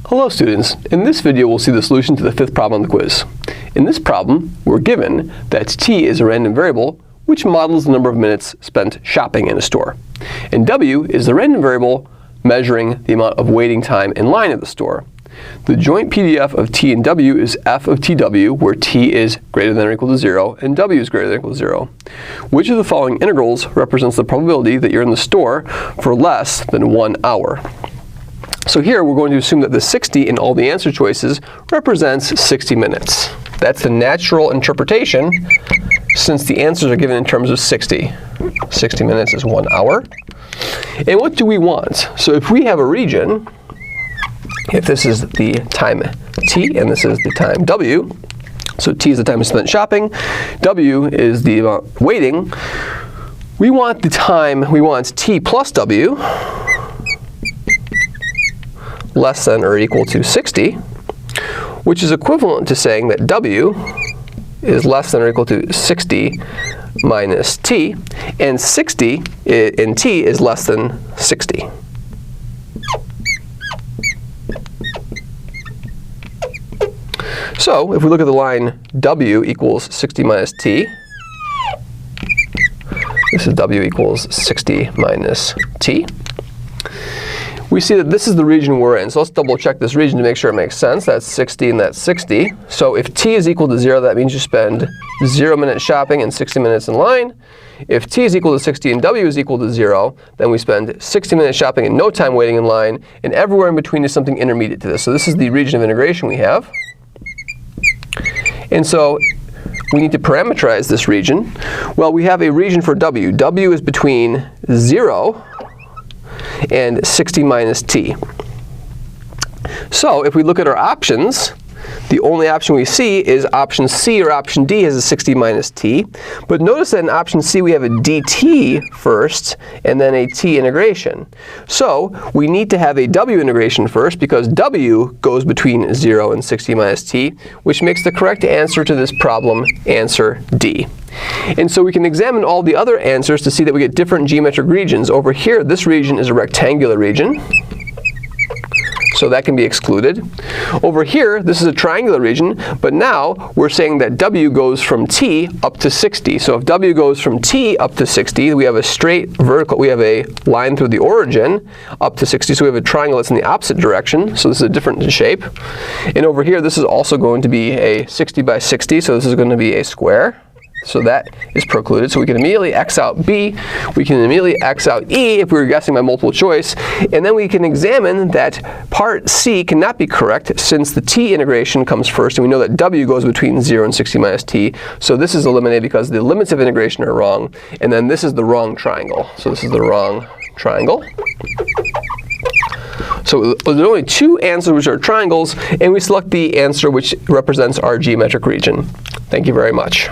Hello students, in this video we'll see the solution to the fifth problem on the quiz. In this problem, we're given that t is a random variable which models the number of minutes spent shopping in a store. And w is the random variable measuring the amount of waiting time in line at the store. The joint PDF of t and w is f of tw, where t is greater than or equal to 0 and w is greater than or equal to 0. Which of the following integrals represents the probability that you're in the store for less than 1 hour? So here we're going to assume that the 60 in all the answer choices represents 60 minutes. That's the natural interpretation since the answers are given in terms of 60. 60 minutes is 1 hour. And what do we want? So if we have a region, if this is the time t and this is the time w, so t is the time spent shopping, w is the amount waiting, we want the time, we want t plus w less than or equal to 60, which is equivalent to saying that w is less than or equal to 60 minus t, and 60 in t is less than 60. So if we look at the line w equals 60 minus t, this is w equals 60 minus t. We see that this is the region we're in. So let's double check this region to make sure it makes sense. That's 60 and that's 60. So if t is equal to 0, that means you spend 0 minutes shopping and 60 minutes in line. If t is equal to 60 and w is equal to 0, then we spend 60 minutes shopping and no time waiting in line. And everywhere in between is something intermediate to this. So this is the region of integration we have. And so we need to parameterize this region. Well, we have a region for w. W is between 0 and 60 minus t. So if we look at our options, the only option we see is option C or option D has a 60 minus t. But notice that in option C we have a dt first and then a t integration. So we need to have a w integration first because w goes between 0 and 60 minus t, which makes the correct answer to this problem answer D. And so we can examine all the other answers to see that we get different geometric regions. Over here, this region is a rectangular region, so that can be excluded. Over here, this is a triangular region, but now we're saying that w goes from t up to 60. So if w goes from t up to 60, we have a straight vertical, we have a line through the origin up to 60, so we have a triangle that's in the opposite direction, so this is a different shape. And over here, this is also going to be a 60 by 60, so this is going to be a square. So that is precluded. So we can immediately x out b. We can immediately x out e if we were guessing by multiple choice. And then we can examine that part C cannot be correct since the t integration comes first. And we know that w goes between 0 and 60 minus t. So this is eliminated because the limits of integration are wrong. And then this is the wrong triangle. So this is the wrong triangle. So there are only two answers which are triangles. And we select the answer which represents our geometric region. Thank you very much.